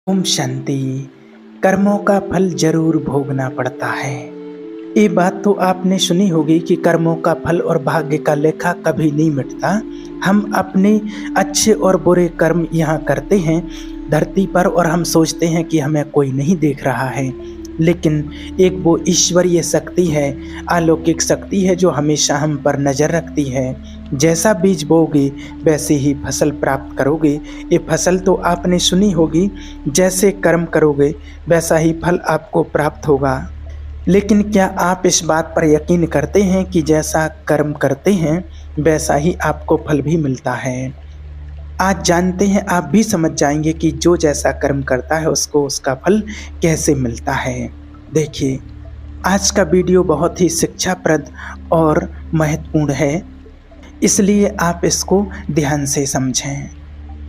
ओम शांति। कर्मों का फल जरूर भोगना पड़ता है। ये बात तो आपने सुनी होगी कि कर्मों का फल और भाग्य का लेखा कभी नहीं मिटता। हम अपने अच्छे और बुरे कर्म यहाँ करते हैं धरती पर और हम सोचते हैं कि हमें कोई नहीं देख रहा है, लेकिन एक वो ईश्वरीय शक्ति है, अलौकिक शक्ति है जो हमेशा हम पर नज़र रखती है। जैसा बीज बोओगे वैसे ही फसल प्राप्त करोगे। ये फसल तो आपने सुनी होगी, जैसे कर्म करोगे वैसा ही फल आपको प्राप्त होगा। लेकिन क्या आप इस बात पर यकीन करते हैं कि जैसा कर्म करते हैं वैसा ही आपको फल भी मिलता है? आज जानते हैं, आप भी समझ जाएंगे कि जो जैसा कर्म करता है उसको उसका फल कैसे मिलता है। देखिए, आज का वीडियो बहुत ही शिक्षाप्रद और महत्वपूर्ण है, इसलिए आप इसको ध्यान से समझें।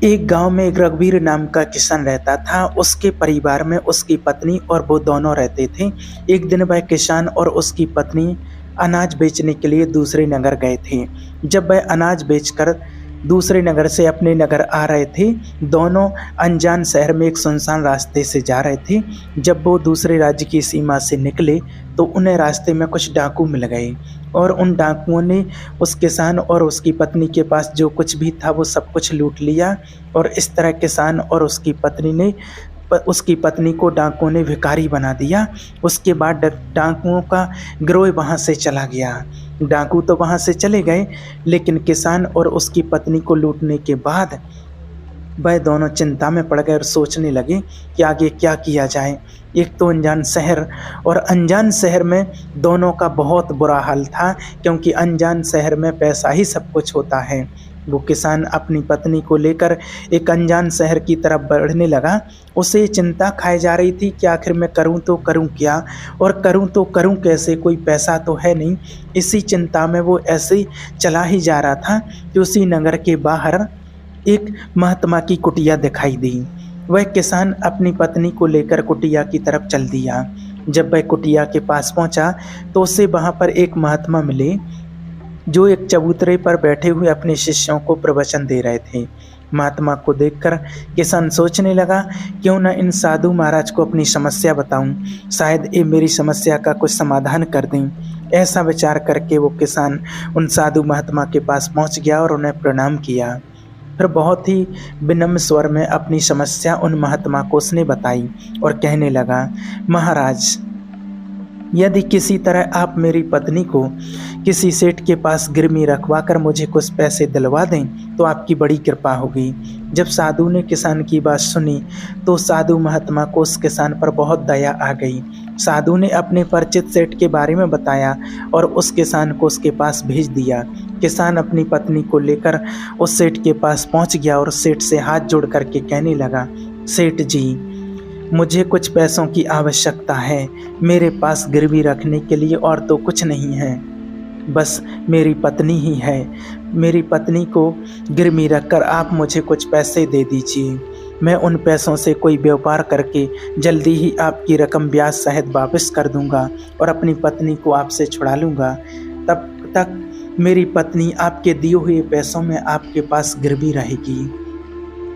एक गांव में एक रघुवीर नाम का किसान रहता था। उसके परिवार में उसकी पत्नी और वो दोनों रहते थे। एक दिन वह किसान और उसकी पत्नी अनाज बेचने के लिए दूसरे नगर गए थे। जब वह अनाज बेचकर दूसरे नगर से अपने नगर आ रहे थे, दोनों अनजान शहर में एक सुनसान रास्ते से जा रहे थे। जब वो दूसरे राज्य की सीमा से निकले तो उन्हें रास्ते में कुछ डाकू मिल गए और उन डाकुओं ने उस किसान और उसकी पत्नी के पास जो कुछ भी था वो सब कुछ लूट लिया। और इस तरह किसान और उसकी पत्नी को डाकुओं ने भिखारी बना दिया। उसके बाद डाकुओं का गिरोह वहाँ से चला गया। डाकू तो वहाँ से चले गए, लेकिन किसान और उसकी पत्नी को लूटने के बाद वह दोनों चिंता में पड़ गए और सोचने लगे कि आगे क्या किया जाए। एक तो अनजान शहर, और अनजान शहर में दोनों का बहुत बुरा हाल था, क्योंकि अनजान शहर में पैसा ही सब कुछ होता है। वो किसान अपनी पत्नी को लेकर एक अनजान शहर की तरफ बढ़ने लगा। उसे चिंता खाई जा रही थी कि आखिर मैं करूं तो करूं क्या, और करूं तो करूं कैसे, कोई पैसा तो है नहीं। इसी चिंता में वो ऐसे ही चला ही जा रहा था कि उसी नगर के बाहर एक महात्मा की कुटिया दिखाई दी। वह किसान अपनी पत्नी को लेकर कुटिया की तरफ चल दिया। जब वह कुटिया के पास पहुंचा तो उसे वहां पर एक महात्मा मिले जो एक चबूतरे पर बैठे हुए अपने शिष्यों को प्रवचन दे रहे थे। महात्मा को देखकर किसान सोचने लगा, क्यों न इन साधु महाराज को अपनी समस्या बताऊं, शायद ये मेरी समस्या का कुछ समाधान कर दें। ऐसा विचार करके वो किसान उन साधु महात्मा के पास पहुंच गया और उन्हें प्रणाम किया। फिर बहुत ही विनम्र स्वर में अपनी समस्या उन महात्मा को उसने बताई और कहने लगा, महाराज, यदि किसी तरह आप मेरी पत्नी को किसी सेठ के पास गिरवी रखवा कर मुझे कुछ पैसे दिलवा दें तो आपकी बड़ी कृपा होगी। जब साधु ने किसान की बात सुनी तो साधु महात्मा को उस किसान पर बहुत दया आ गई। साधु ने अपने परिचित सेठ के बारे में बताया और उस किसान को उसके पास भेज दिया। किसान अपनी पत्नी को लेकर उस सेठ के पास पहुंच गया और सेठ से हाथ जोड़ करके कहने लगा, सेठ जी, मुझे कुछ पैसों की आवश्यकता है। मेरे पास गिरवी रखने के लिए और तो कुछ नहीं है, बस मेरी पत्नी ही है। मेरी पत्नी को गिरवी रखकर आप मुझे कुछ पैसे दे दीजिए। मैं उन पैसों से कोई व्यापार करके जल्दी ही आपकी रकम ब्याज सहित वापस कर दूंगा और अपनी पत्नी को आपसे छुड़ा लूँगा। तब तक मेरी पत्नी आपके दिए हुए पैसों में आपके पास गिरवी रहेगी।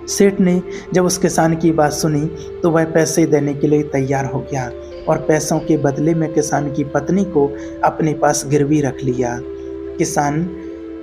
सेठ ने जब उस किसान की बात सुनी तो वह पैसे देने के लिए तैयार हो गया और पैसों के बदले में किसान की पत्नी को अपने पास गिरवी रख लिया। किसान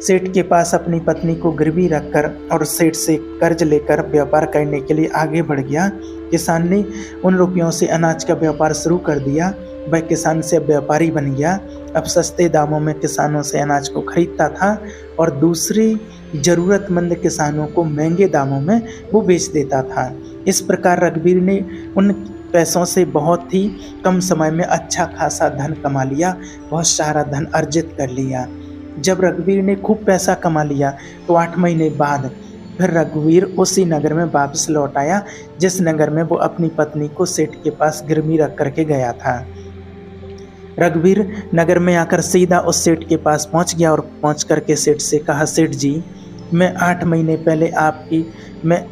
सेठ के पास अपनी पत्नी को गिरवी रखकर और सेठ से कर्ज लेकर व्यापार करने के लिए आगे बढ़ गया। किसान ने उन रुपयों से अनाज का व्यापार शुरू कर दिया। वह किसान से व्यापारी बन गया। अब सस्ते दामों में किसानों से अनाज को खरीदता था और दूसरे ज़रूरतमंद किसानों को महंगे दामों में वो बेच देता था। इस प्रकार रघुवीर ने उन पैसों से बहुत ही कम समय में अच्छा खासा धन कमा लिया, बहुत सारा धन अर्जित कर लिया। जब रघुवीर ने खूब पैसा कमा लिया तो 8 महीने बाद फिर रघुवीर उसी नगर में वापस लौट आया जिस नगर में वो अपनी पत्नी को सेठ के पास गिरवी रख करके गया था। रघुवीर नगर में आकर सीधा उस सेठ के पास पहुंच गया और पहुंच करके सेठ से कहा, सेठ जी, मैं 8 महीने पहले मैं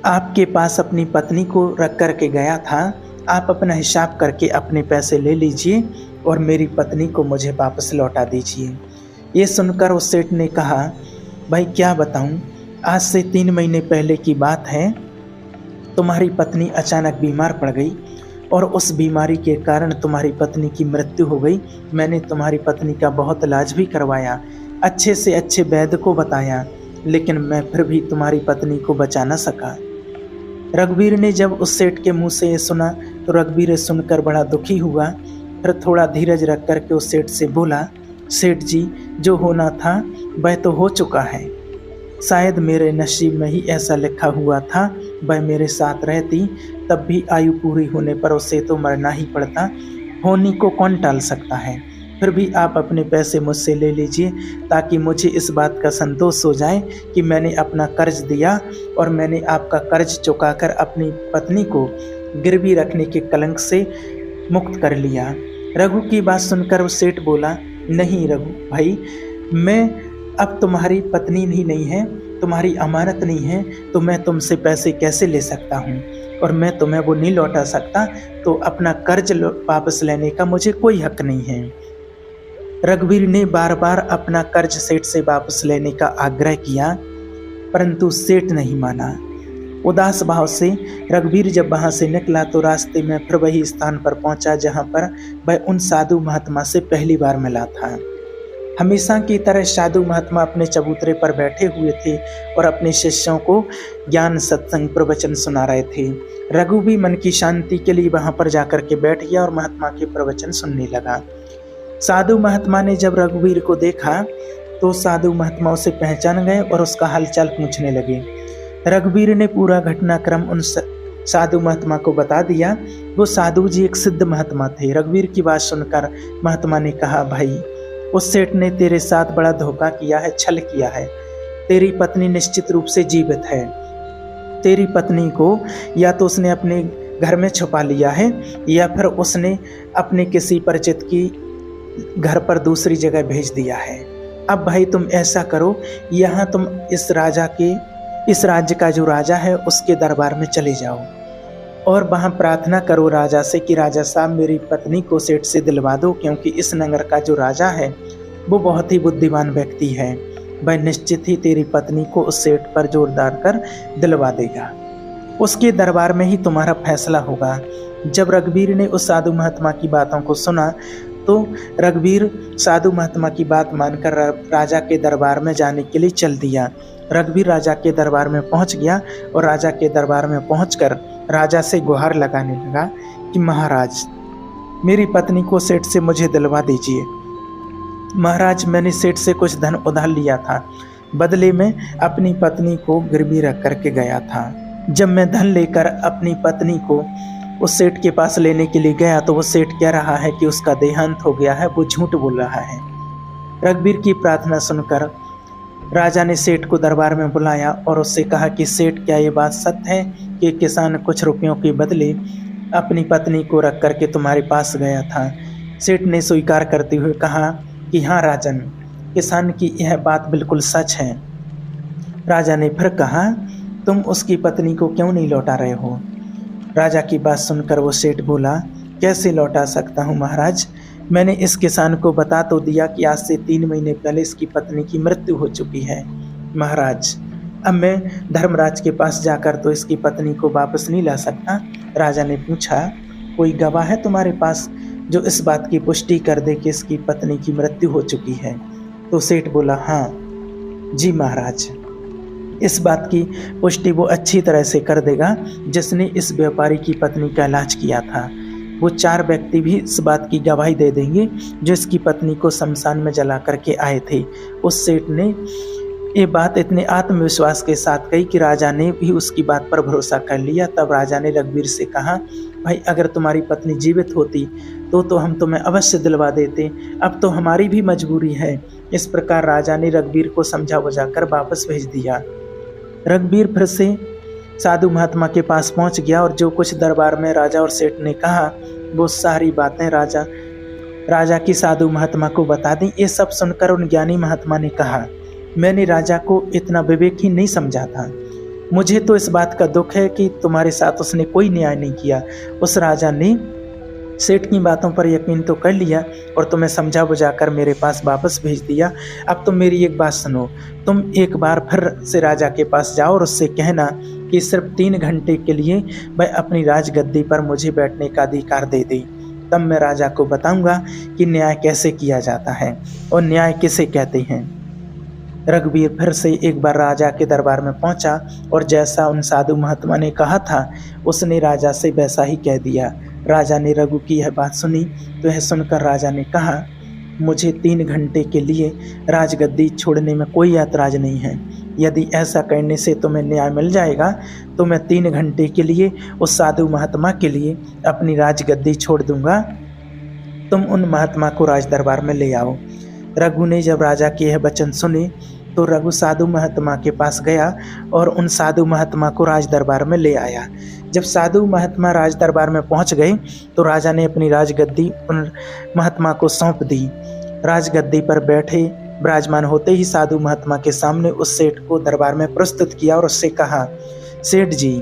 आपके पास अपनी पत्नी को रख करके गया था। आप अपना हिसाब करके अपने पैसे ले लीजिए और मेरी पत्नी को मुझे वापस लौटा दीजिए। ये सुनकर उस सेठ ने कहा, भाई क्या बताऊं, आज से 3 महीने पहले की बात है। तुम्हारी पत्नी अचानक बीमार पड़ गई और उस बीमारी के कारण तुम्हारी पत्नी की मृत्यु हो गई। मैंने तुम्हारी पत्नी का बहुत इलाज भी करवाया, अच्छे से अच्छे वैद्य को बताया, लेकिन मैं फिर भी तुम्हारी पत्नी को बचा न सका। रघुवीर ने जब उस सेठ के मुंह से ये सुना तो रघुवीर सुनकर बड़ा दुखी हुआ। फिर थोड़ा धीरज रख करके उस सेठ से बोला, सेठ जी, जो होना था वह तो हो चुका है। शायद मेरे नसीब में ही ऐसा लिखा हुआ था, वह मेरे साथ रहती तब भी आयु पूरी होने पर उसे तो मरना ही पड़ता। होनी को कौन टाल सकता है। फिर भी आप अपने पैसे मुझसे ले लीजिए ताकि मुझे इस बात का संतोष हो जाए कि मैंने अपना कर्ज दिया और मैंने आपका कर्ज चुकाकर अपनी पत्नी को गिरवी रखने के कलंक से मुक्त कर लिया। रघु की बात सुनकर वो सेठ बोला, नहीं रघु भाई, मैं अब तुम्हारी पत्नी ही नहीं है, तुम्हारी अमानत नहीं है, तो मैं तुमसे पैसे कैसे ले सकता हूँ और मैं तुम्हें वो नहीं लौटा सकता, तो अपना कर्ज वापस लेने का मुझे कोई हक नहीं है। रघुवीर ने बार बार अपना कर्ज सेठ से वापस लेने का आग्रह किया, परंतु सेठ नहीं माना। उदास भाव से रघुवीर जब वहां से निकला तो रास्ते में फिर वही स्थान पर पहुंचा जहां पर वह उन साधु महात्मा से पहली बार मिला था। हमेशा की तरह साधु महात्मा अपने चबूतरे पर बैठे हुए थे और अपने शिष्यों को ज्ञान सत्संग प्रवचन सुना रहे थे। रघु भी मन की शांति के लिए वहां पर जाकर के बैठ गया और महात्मा के प्रवचन सुनने लगा। साधु महात्मा ने जब रघुवीर को देखा तो साधु महात्मा उसे पहचान गए और उसका हालचाल पूछने लगे। रघुवीर ने पूरा घटनाक्रम उन साधु महात्मा को बता दिया। वो साधु जी एक सिद्ध महात्मा थे। रघुवीर की बात सुनकर महात्मा ने कहा, भाई, उस सेठ ने तेरे साथ बड़ा धोखा किया है, छल किया है। तेरी पत्नी निश्चित रूप से जीवित है। तेरी पत्नी को या तो उसने अपने घर में छुपा लिया है या फिर उसने अपने किसी परिचित की घर पर दूसरी जगह भेज दिया है। अब भाई तुम ऐसा करो, यहाँ तुम इस राज्य का जो राजा है उसके दरबार में चले जाओ और वहाँ प्रार्थना करो राजा से कि राजा साहब मेरी पत्नी को सेठ से दिलवा दो, क्योंकि इस नगर का जो राजा है वो बहुत ही बुद्धिमान व्यक्ति है। वह निश्चित ही तेरी पत्नी को उस सेठ पर जोर डालकर दिलवा देगा। उसके दरबार में ही तुम्हारा फैसला होगा। जब रघुवीर ने उस साधु महात्मा की बातों को सुना तो रघुवीर साधु महात्मा की बात मानकर राजा के दरबार में जाने के लिए चल दिया। रघुवीर राजा के दरबार में पहुंच गया और राजा के दरबार में पहुंचकर राजा से गुहार लगाने लगा कि महाराज, मेरी पत्नी को सेठ से मुझे दिलवा दीजिए। महाराज, मैंने सेठ से कुछ धन उधार लिया था, बदले में अपनी पत्नी को गिरवी रख करके गया था। जब मैं धन लेकर अपनी पत्नी को उस सेठ के पास लेने के लिए गया तो वो सेठ कह रहा है कि उसका देहांत हो गया है, वो झूठ बोल रहा है। रघुवीर की प्रार्थना सुनकर राजा ने सेठ को दरबार में बुलाया और उससे कहा कि सेठ, क्या ये बात सत्य है कि किसान कुछ रुपयों के बदले अपनी पत्नी को रख करके तुम्हारे पास गया था? सेठ ने स्वीकार करते हुए कहा कि हाँ राजन, किसान की यह बात बिल्कुल सच है। राजा ने फिर कहा, तुम उसकी पत्नी को क्यों नहीं लौटा रहे हो? राजा की बात सुनकर वो सेठ बोला, कैसे लौटा सकता हूँ महाराज, मैंने इस किसान को बता तो दिया कि आज से 3 महीने पहले इसकी पत्नी की मृत्यु हो चुकी है। महाराज, अब मैं धर्मराज के पास जाकर तो इसकी पत्नी को वापस नहीं ला सकता। राजा ने पूछा, कोई गवाह है तुम्हारे पास जो इस बात की पुष्टि कर दे कि इसकी पत्नी की मृत्यु हो चुकी है? तो सेठ बोला, हाँ जी महाराज, इस बात की पुष्टि वो अच्छी तरह से कर देगा जिसने इस व्यापारी की पत्नी का इलाज किया था। वो 4 व्यक्ति भी इस बात की गवाही दे देंगे जो इसकी पत्नी को शमशान में जला करके आए थे। उस सेठ ने ये बात इतने आत्मविश्वास के साथ कही कि राजा ने भी उसकी बात पर भरोसा कर लिया। तब राजा ने रघुवीर से कहा, भाई, अगर तुम्हारी पत्नी जीवित होती तो हम तुम्हें अवश्य दिलवा देते, अब तो हमारी भी मजबूरी है। इस प्रकार राजा ने रघुवीर को समझा बुझाकर वापस भेज दिया। रघुवीर फिर से साधु महात्मा के पास पहुंच गया और जो कुछ दरबार में राजा और सेठ ने कहा वो सारी बातें राजा की साधु महात्मा को बता दी। ये सब सुनकर उन ज्ञानी महात्मा ने कहा, मैंने राजा को इतना विवेकहीन नहीं समझा था। मुझे तो इस बात का दुख है कि तुम्हारे साथ उसने कोई न्याय नहीं किया। उस राजा ने सेठ की बातों पर यकीन तो कर लिया और तुम्हें समझा बुझाकर मेरे पास वापस भेज दिया। अब तुम मेरी एक बात सुनो, तुम एक बार फिर से राजा के पास जाओ और उससे कहना कि सिर्फ 3 घंटे के लिए वह अपनी राजगद्दी पर मुझे बैठने का अधिकार दे दे। तब मैं राजा को बताऊंगा कि न्याय कैसे किया जाता है और न्याय किसे कहते हैं। रघुवीर फिर से एक बार राजा के दरबार में पहुंचा और जैसा उन साधु महात्मा ने कहा था उसने राजा से वैसा ही कह दिया। राजा ने रघु की यह बात सुनी तो यह सुनकर राजा ने कहा, मुझे 3 घंटे के लिए राजगद्दी छोड़ने में कोई ऐतराज नहीं है। यदि ऐसा करने से तुम्हें न्याय मिल जाएगा तो मैं 3 घंटे के लिए उस साधु महात्मा के लिए अपनी राजगद्दी छोड़ दूंगा। तुम उन महात्मा को राज दरबार में ले आओ। रघु ने जब राजा के यह वचन सुने तो रघु साधु महात्मा के पास गया और उन साधु महात्मा को राज दरबार में ले आया। जब साधु महात्मा राज दरबार में पहुंच गए तो राजा ने अपनी राजगद्दी उन महात्मा को सौंप दी। राजगद्दी पर बैठे विराजमान होते ही साधु महात्मा के सामने उस सेठ को दरबार में प्रस्तुत किया और उससे कहा, सेठ जी,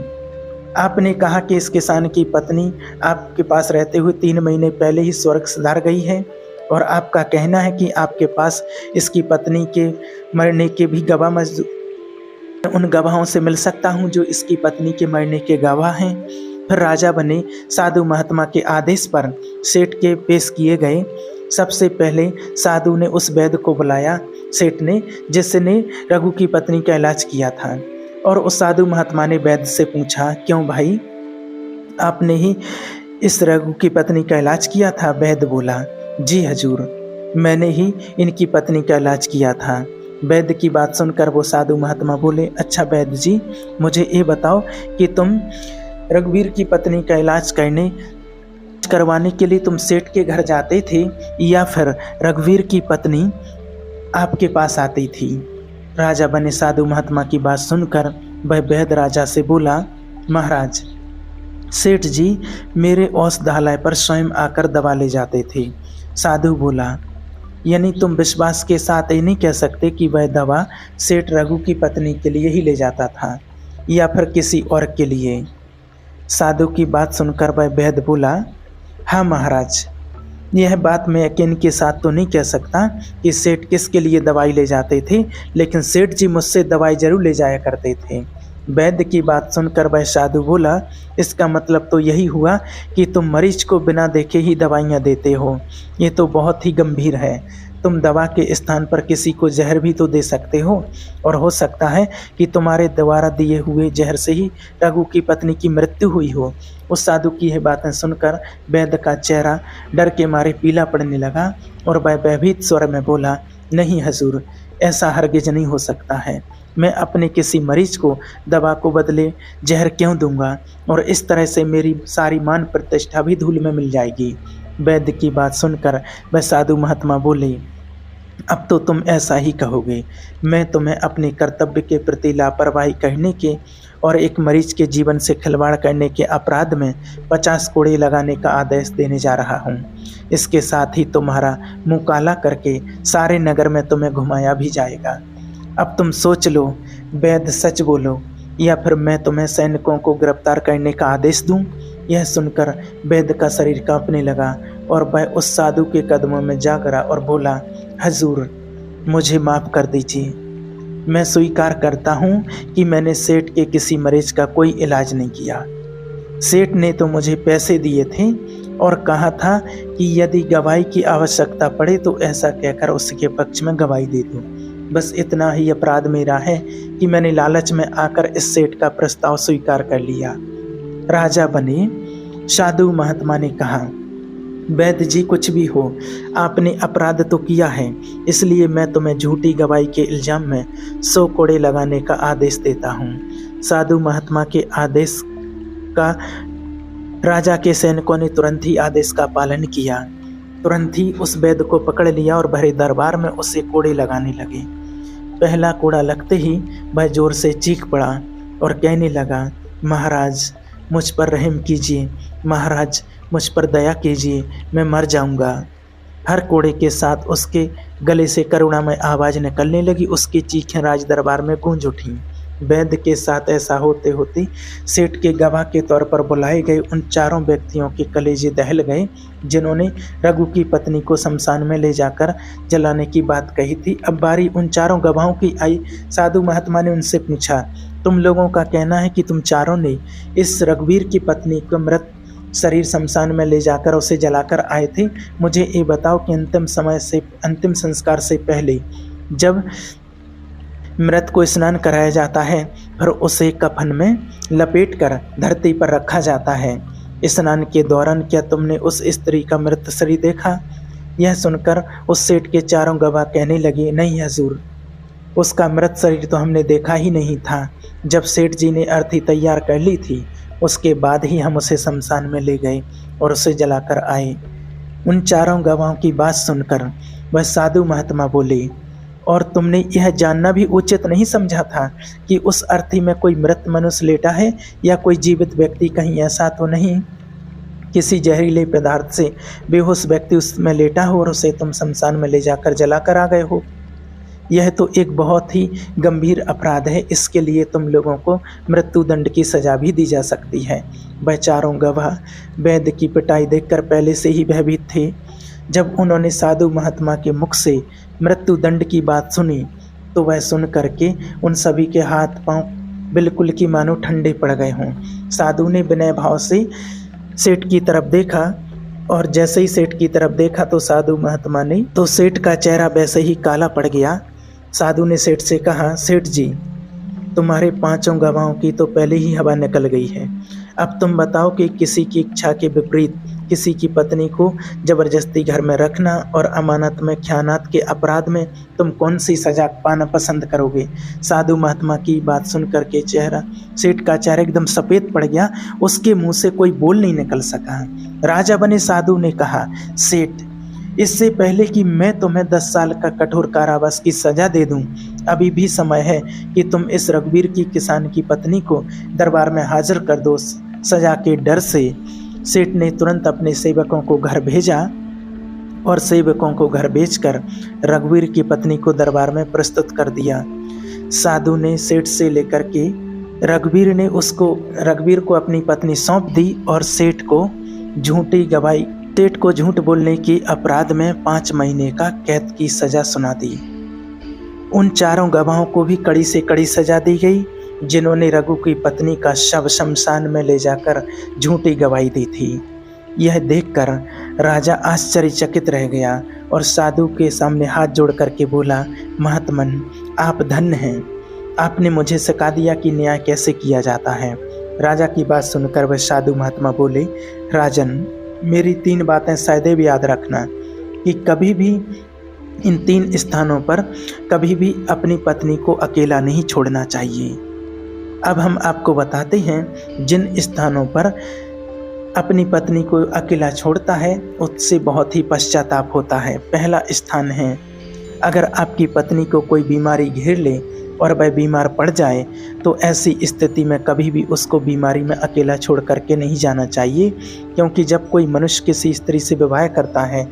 आपने कहा कि इस किसान की पत्नी आपके पास रहते हुए 3 महीने पहले ही स्वर्ग सिधार गई है और आपका कहना है कि आपके पास इसकी पत्नी के मरने के भी गवाह मौजूद, उन गवाहों से मिल सकता हूं जो इसकी पत्नी के मरने के गवाह हैं। फिर राजा बने साधु महात्मा के आदेश पर सेठ के पेश किए गए। सबसे पहले साधु ने उस वैद्य को बुलाया, सेठ ने, जिसने रघु की पत्नी का इलाज किया था। और उस साधु महात्मा ने वैद्य से पूछा, क्यों भाई, आपने ही इस रघु की पत्नी का इलाज किया था? वैद्य बोला, जी हजूर, मैंने ही इनकी पत्नी का इलाज किया था। वैद्य की बात सुनकर वो साधु महात्मा बोले, अच्छा वैद्य जी, मुझे ये बताओ कि तुम रघुवीर की पत्नी का इलाज करवाने के लिए तुम सेठ के घर जाते थे या फिर रघुवीर की पत्नी आपके पास आती थी? राजा बने साधु महात्मा की बात सुनकर वह वैद्य राजा से बोला, महाराज, सेठ जी मेरे औषधालय पर स्वयं आकर दवा ले जाते थे। साधु बोला, यानी तुम विश्वास के साथ ये नहीं कह सकते कि वह दवा सेठ रघु की पत्नी के लिए ही ले जाता था या फिर किसी और के लिए? साधु की बात सुनकर वह वैद्य बोला, हाँ महाराज, यह बात मैं यकीन के साथ तो नहीं कह सकता कि सेठ किसके लिए दवाई ले जाते थे, लेकिन सेठ जी मुझसे दवाई जरूर ले जाया करते थे। वैद्य की बात सुनकर वह साधु बोला, इसका मतलब तो यही हुआ कि तुम मरीज को बिना देखे ही दवाइयाँ देते हो। ये तो बहुत ही गंभीर है। तुम दवा के स्थान पर किसी को जहर भी तो दे सकते हो और हो सकता है कि तुम्हारे द्वारा दिए हुए जहर से ही रघु की पत्नी की मृत्यु हुई हो। उस साधु की यह बातें सुनकर वैद्य का चेहरा डर के मारे पीला पड़ने लगा और वह भयभीत स्वर में बोला, नहीं हजूर, ऐसा हरगिज नहीं हो सकता है। मैं अपने किसी मरीज को दवा को बदले जहर क्यों दूंगा, और इस तरह से मेरी सारी मान प्रतिष्ठा भी धूल में मिल जाएगी। वैद्य की बात सुनकर वह साधु महात्मा बोले, अब तो तुम ऐसा ही कहोगे। मैं तुम्हें अपने कर्तव्य के प्रति लापरवाही करने के और एक मरीज के जीवन से खिलवाड़ करने के अपराध में 50 कोड़े लगाने का आदेश देने जा रहा हूँ। इसके साथ ही तुम्हारा मुँह काला करके सारे नगर में तुम्हें घुमाया भी जाएगा। अब तुम सोच लो, वैद्य सच बोलो या फिर मैं तुम्हें सैनिकों को गिरफ्तार करने का आदेश दूं। यह सुनकर वैद्य का शरीर कांपने लगा और वह उस साधु के कदमों में जा गिरा और बोला, हजूर, मुझे माफ़ कर दीजिए। मैं स्वीकार करता हूँ कि मैंने सेठ के किसी मरीज का कोई इलाज नहीं किया। सेठ ने तो मुझे पैसे दिए थे और कहा था कि यदि गवाही की आवश्यकता पड़े तो ऐसा कहकर उसके पक्ष में गवाही दे दूँ। बस इतना ही अपराध मेरा है कि मैंने लालच में आकर इस सेठ का प्रस्ताव स्वीकार कर लिया। राजा बने साधु महात्मा ने कहा, वैद्य जी, कुछ भी हो, आपने अपराध तो किया है, इसलिए मैं तुम्हें झूठी गवाही के इल्जाम में 100 कोड़े लगाने का आदेश देता हूँ। साधु महात्मा के आदेश का राजा के सैनिकों ने तुरंत ही आदेश का पालन किया। तुरंत ही उस वैद्य को पकड़ लिया और भरे दरबार में उसे कोड़े लगाने लगे। पहला कोड़ा लगते ही वह जोर से चीख पड़ा और कहने लगा, महाराज, मुझ पर रहम कीजिए, महाराज, मुझ पर दया कीजिए, मैं मर जाऊंगा। हर कोड़े के साथ उसके गले से करुणामय आवाज़ निकलने लगी। उसकी चीखें राज दरबार में गूंज उठीं। वैद्य के साथ ऐसा होते होते सेठ के गवाह के तौर पर बुलाए गए उन चारों व्यक्तियों के कलेजे दहल गए जिन्होंने रघु की पत्नी को शमशान में ले जाकर जलाने की बात कही थी। अब बारी उन चारों गवाहों की आई। साधु महात्मा ने उनसे पूछा, तुम लोगों का कहना है कि तुम चारों ने इस रघुवीर की पत्नी को मृत शरीर शमशान में ले जाकर उसे जलाकर आए थे। मुझे ये बताओ कि अंतिम संस्कार से पहले जब मृत को स्नान कराया जाता है फिर उसे कफन में लपेटकर धरती पर रखा जाता है। स्नान के दौरान क्या तुमने उस स्त्री का मृत शरीर देखा? यह सुनकर उस सेठ के चारों गवाह कहने लगे, नहीं हजूर, उसका मृत शरीर तो हमने देखा ही नहीं था। जब सेठ जी ने अर्थी तैयार कर ली थी उसके बाद ही हम उसे शमशान में ले गए और उसे जलाकर आए। उन चारों गवाहों की बात सुनकर वह साधु महात्मा बोले, और तुमने यह जानना भी उचित नहीं समझा था कि उस अर्थी में कोई मृत मनुष्य लेटा है या कोई जीवित व्यक्ति? कहीं ऐसा तो नहीं किसी जहरीले पदार्थ से बेहोश व्यक्ति उसमें लेटा हो और उसे तुम शमशान में ले जाकर जलाकर आ गए हो? यह तो एक बहुत ही गंभीर अपराध है। इसके लिए तुम लोगों को मृत्युदंड की सजा भी दी जा सकती है। वह चारों गवाह वैद्य की पिटाई देखकर पहले से ही भयभीत थे। जब उन्होंने साधु महात्मा के मुख से मृत्युदंड की बात सुनी तो वह सुन करके उन सभी के हाथ पांव बिल्कुल की मानो ठंडे पड़ गए हों। साधु ने विनय भाव से सेठ की तरफ देखा और जैसे ही सेठ की तरफ देखा तो साधु महात्मा ने तो सेठ का चेहरा वैसे ही काला पड़ गया। साधु ने सेठ से कहा, सेठ जी, तुम्हारे पांचों गवाहों की तो पहले ही हवा निकल गई है। अब तुम बताओ कि किसी की इच्छा के विपरीत किसी की पत्नी को जबरदस्ती घर में रखना और अमानत में ख़यानत के अपराध में तुम कौन सी सजा पाना पसंद करोगे? साधु महात्मा की बात सुन कर के सेठ का चेहरा एकदम सफ़ेद पड़ गया। उसके मुंह से कोई बोल नहीं निकल सका। राजा बने साधु ने कहा, सेठ, इससे पहले कि मैं तुम्हें 10 साल का कठोर कारावास की सजा दे दूं, अभी भी समय है कि तुम इस रघुवीर की किसान की पत्नी को दरबार में हाजिर कर दो। सजा के डर से सेठ ने तुरंत अपने सेवकों को घर भेजा और सेवकों को घर भेजकर रघुवीर की पत्नी को दरबार में प्रस्तुत कर दिया। साधु ने सेठ से लेकर के रघुवीर को अपनी पत्नी सौंप दी और सेठ को झूठ बोलने के अपराध में 5 महीने का कैद की सजा सुना दी। उन चारों गवाहों को भी कड़ी से कड़ी सजा दी गई जिन्होंने रघु की पत्नी का शव शमशान में ले जाकर झूठी गवाही दी थी। यह देखकर राजा आश्चर्यचकित रह गया और साधु के सामने हाथ जोड़ करके बोला, महात्मन, आप धन्य हैं। आपने मुझे सिखा दिया कि न्याय कैसे किया जाता है। राजा की बात सुनकर वह साधु महात्मा बोले, राजन, मेरी 3 बातें सदैव याद रखना कि कभी भी इन 3 स्थानों पर कभी भी अपनी पत्नी को अकेला नहीं छोड़ना चाहिए। अब हम आपको बताते हैं जिन स्थानों पर अपनी पत्नी को अकेला छोड़ता है उससे बहुत ही पश्चाताप होता है। पहला स्थान है, अगर आपकी पत्नी को कोई बीमारी घेर ले और वह बीमार पड़ जाए तो ऐसी स्थिति में कभी भी उसको बीमारी में अकेला छोड़ करके नहीं जाना चाहिए, क्योंकि जब कोई मनुष्य किसी स्त्री से विवाह करता है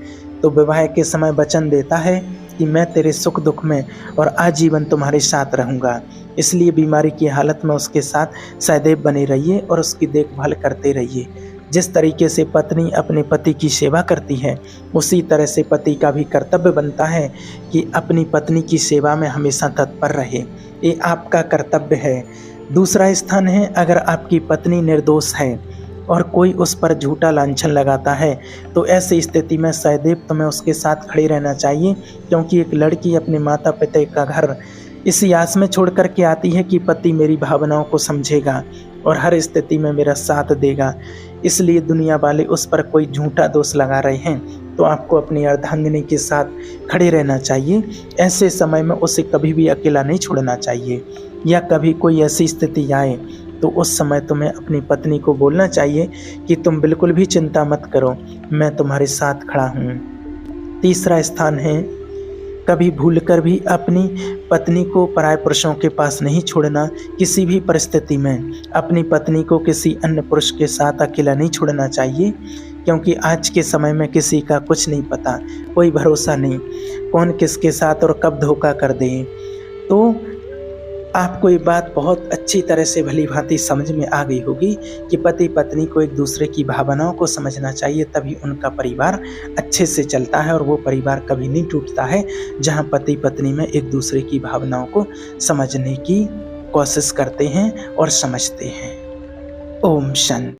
तो विवाह के समय वचन देता है कि मैं तेरे सुख दुख में और आजीवन तुम्हारे साथ रहूँगा। इसलिए बीमारी की हालत में उसके साथ सदैव बने रहिए और उसकी देखभाल करते रहिए। जिस तरीके से पत्नी अपने पति की सेवा करती है उसी तरह से पति का भी कर्तव्य बनता है कि अपनी पत्नी की सेवा में हमेशा तत्पर रहे। ये आपका कर्तव्य है। दूसरा स्थान है, अगर आपकी पत्नी निर्दोष है और कोई उस पर झूठा लांछन लगाता है तो ऐसी स्थिति में सदैव तुम्हें उसके साथ खड़े रहना चाहिए, क्योंकि एक लड़की अपने माता पिता का घर इसी आस में छोड़ कर के आती है कि पति मेरी भावनाओं को समझेगा और हर स्थिति में मेरा साथ देगा। इसलिए दुनिया वाले उस पर कोई झूठा दोष लगा रहे हैं तो आपको अपनी अर्धांगिनी के साथ खड़े रहना चाहिए। ऐसे समय में उसे कभी भी अकेला नहीं छोड़ना चाहिए, या कभी कोई ऐसी स्थिति आए तो उस समय तुम्हें अपनी पत्नी को बोलना चाहिए कि तुम बिल्कुल भी चिंता मत करो, मैं तुम्हारे साथ खड़ा हूँ। तीसरा स्थान है, कभी भूलकर भी अपनी पत्नी को पराये पुरुषों के पास नहीं छोड़ना। किसी भी परिस्थिति में अपनी पत्नी को किसी अन्य पुरुष के साथ अकेला नहीं छोड़ना चाहिए, क्योंकि आज के समय में किसी का कुछ नहीं पता, कोई भरोसा नहीं, कौन किसके साथ और कब धोखा कर दे। तो आपको ये बात बहुत अच्छी तरह से भली-भाँति समझ में आ गई होगी कि पति-पत्नी को एक-दूसरे की भावनाओं को समझना चाहिए, तभी उनका परिवार अच्छे से चलता है और वो परिवार कभी नहीं टूटता है, जहाँ पति-पत्नी में एक-दूसरे की भावनाओं को समझने की कोशिश करते हैं और समझते हैं। ओम शांति।